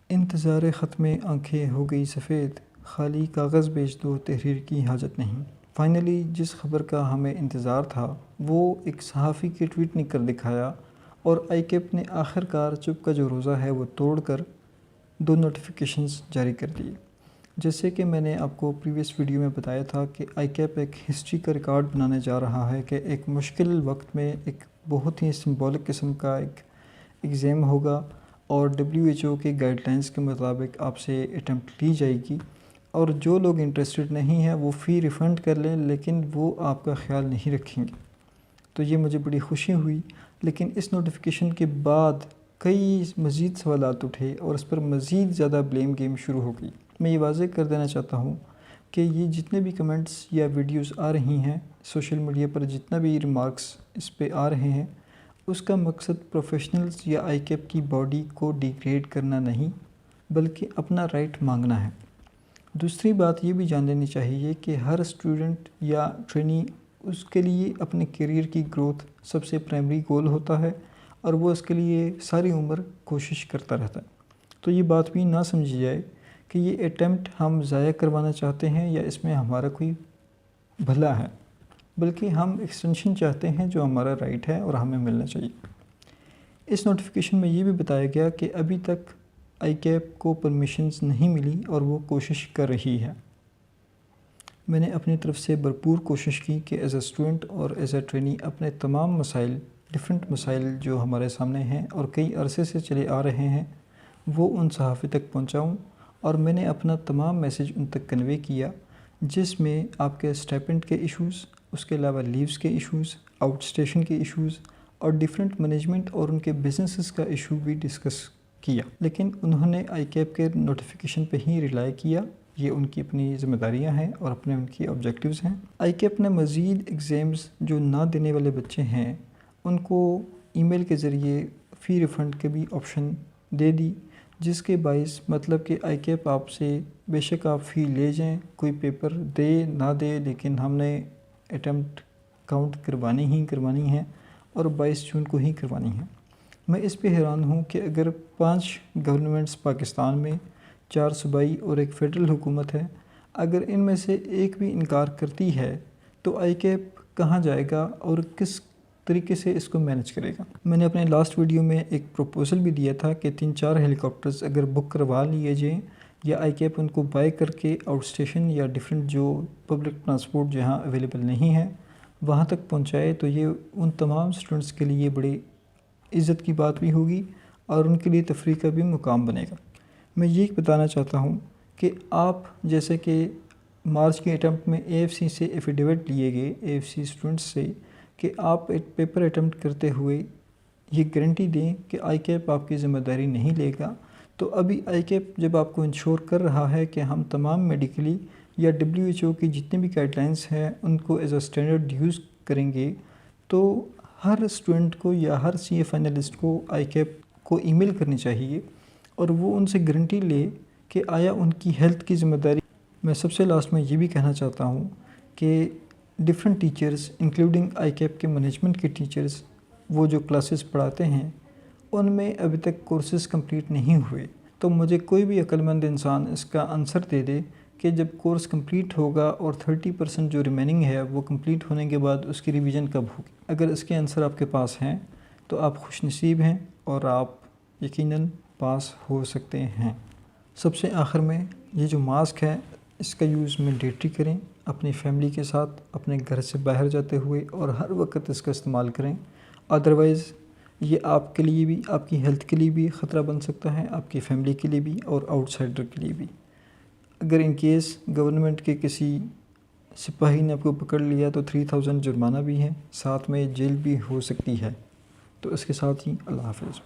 انتظار ختم آنکھیں ہو گئی سفید، خالی کاغذ بیچ دو تحریر کی حاجت نہیں۔ فائنلی جس خبر کا ہمیں انتظار تھا وہ ایک صحافی کے ٹویٹ نے کر دکھایا، اور آئی کیپ نے آخر کار چپ کا جو روزہ ہے وہ توڑ کر 2 نوٹیفیکیشنز جاری کر دیے۔ جیسے کہ میں نے آپ کو پریویس ویڈیو میں بتایا تھا کہ آئی کیپ ایک ہسٹری کا ریکارڈ بنانے جا رہا ہے کہ ایک مشکل وقت میں ایک بہت ہی سمبولک قسم کا ایک ایگزام ہوگا، اور WHO کے گائیڈ لائنز کے مطابق آپ سے اٹیمپٹ لی جائے گی، اور جو لوگ انٹرسٹڈ نہیں ہیں وہ فی ریفنڈ کر لیں، لیکن وہ آپ کا خیال نہیں رکھیں گے۔ تو یہ مجھے بڑی خوشی ہوئی، لیکن اس نوٹیفیکیشن کے بعد کئی مزید سوالات اٹھے اور اس پر مزید زیادہ بلیم گیم شروع ہو گئی۔ میں یہ واضح کر دینا چاہتا ہوں کہ یہ جتنے بھی کمنٹس یا ویڈیوز آ رہی ہیں سوشل میڈیا پر، جتنا بھی ریمارکس اس پہ آ رہے ہیں، اس کا مقصد پروفیشنلز یا آئی کیپ کی باڈی کو ڈیگریڈ کرنا نہیں، بلکہ اپنا رائٹ مانگنا ہے۔ دوسری بات یہ بھی جان لینی چاہیے کہ ہر اسٹوڈنٹ یا ٹرینی، اس کے لیے اپنے کیریئر کی گروتھ سب سے پرائمری گول ہوتا ہے، اور وہ اس کے لیے ساری عمر کوشش کرتا رہتا ہے۔ تو یہ بات بھی نہ سمجھی جائے کہ یہ اٹیمپٹ ہم ضائع کروانا چاہتے ہیں یا اس میں ہمارا کوئی بھلا ہے، بلکہ ہم ایکسٹینشن چاہتے ہیں جو ہمارا رائٹ ہے اور ہمیں ملنا چاہیے۔ اس نوٹیفیکیشن میں یہ بھی بتایا گیا کہ ابھی تک آئی کیپ کو پرمیشنز نہیں ملی اور وہ کوشش کر رہی ہے۔ میں نے اپنی طرف سے بھرپور کوشش کی کہ ایز اے اسٹوڈنٹ اور ایز اے ٹرینی اپنے تمام مسائل، ڈیفرنٹ مسائل جو ہمارے سامنے ہیں اور کئی عرصے سے چلے آ رہے ہیں، وہ ان صحافی تک پہنچاؤں، اور میں نے اپنا تمام میسیج ان تک کنوے کیا، جس میں آپ کے اسٹائپنڈ کے ایشوز، اس کے علاوہ لیوز کے ایشوز، آؤٹ اسٹیشن کے ایشوز، اور ڈیفرنٹ مینجمنٹ اور ان کے بزنسز کا ایشو بھی ڈسکس کیا۔ لیکن انہوں نے آئی کیپ کے نوٹیفیکیشن پہ ہی ریلائی کیا، یہ ان کی اپنی ذمہ داریاں ہیں اور اپنے ان کی آبجیکٹیوز ہیں۔ آئی کیپ نے مزید ایگزامز جو نہ دینے والے بچے ہیں ان کو ای میل کے ذریعے فی ریفنڈ کے بھی آپشن دے دی، جس کے باعث مطلب کہ آئی کیپ آپ سے بے شک آپ فی لے جائیں، کوئی پیپر دے نہ دے، لیکن ہم نے اٹیمپٹ کاؤنٹ کروانی ہے اور 22 جون کو ہی کروانی ہے۔ میں اس پہ حیران ہوں کہ اگر 5 گورنمنٹس پاکستان میں، 4 صوبائی اور ایک فیڈرل حکومت ہے، اگر ان میں سے ایک بھی انکار کرتی ہے تو آئی کیپ کہاں جائے گا اور کس طریقے سے اس کو مینج کرے گا۔ میں نے اپنے لاسٹ ویڈیو میں ایک پروپوزل بھی دیا تھا کہ 3-4 ہیلی کاپٹرز اگر بک کروا لیے جائیں یا آئی کیپ ان کو بائی کر کے آؤٹ اسٹیشن یا ڈیفرنٹ جو پبلک ٹرانسپورٹ جہاں اویلیبل نہیں ہے وہاں تک پہنچائے، تو یہ ان تمام اسٹوڈنٹس کے لیے بڑی عزت کی بات بھی ہوگی اور ان کے لیے تفریح کا بھی مقام بنے گا۔ میں یہ بتانا چاہتا ہوں کہ آپ جیسے کہ مارچ کے اٹیمپٹ میں اے ایف سی سے ایفیڈیوٹ لیے گئے، اے ایف سی اسٹوڈنٹس سے، کہ آپ ایک پیپر اٹیمپٹ کرتے ہوئے یہ گارنٹی دیں کہ آئی کیپ آپ کی ذمہ داری نہیں لے گا، تو ابھی آئی کیپ جب آپ کو انشور کر رہا ہے کہ ہم تمام میڈیکلی یا WHO کی جتنے بھی گائیڈ لائنس ہیں ان کو ایز اے اسٹینڈرڈ یوز کریں گے، تو ہر اسٹوڈنٹ کو یا ہر سی اے فائنلسٹ کو آئی کیپ کو ای میل کرنی چاہیے اور وہ ان سے گارنٹی لے کہ آیا ان کی ہیلتھ کی ذمہ داری۔ میں سب سے لاسٹ میں یہ بھی کہنا چاہتا ہوں کہ different teachers including I keep کے مینجمنٹ کے ٹیچرز، وہ جو کلاسز پڑھاتے ہیں ان میں ابھی تک کورسز کمپلیٹ نہیں ہوئے، تو مجھے کوئی بھی عقل مند انسان اس کا آنسر دے دے کہ جب کورس کمپلیٹ ہوگا اور 30% جو ریمیننگ ہے وہ کمپلیٹ ہونے کے بعد اس کی ریویژن کب ہوگی۔ اگر اس کے آنسر آپ کے پاس ہیں تو آپ خوش نصیب ہیں اور آپ یقیناً پاس ہو سکتے ہیں۔ سب سے آخر میں، یہ جو ماسک ہے اس کا یوز مینڈیٹری کریں، اپنی فیملی کے ساتھ، اپنے گھر سے باہر جاتے ہوئے، اور ہر وقت اس کا استعمال کریں، ادروائز یہ آپ کے لیے بھی، آپ کی ہیلتھ کے لیے بھی خطرہ بن سکتا ہے، آپ کی فیملی کے لیے بھی اور آؤٹ سائڈر کے لیے بھی۔ اگر ان کیس گورنمنٹ کے کسی سپاہی نے آپ کو پکڑ لیا تو 3000 جرمانہ بھی ہے، ساتھ میں جیل بھی ہو سکتی ہے۔ تو اس کے ساتھ ہی اللہ حافظ۔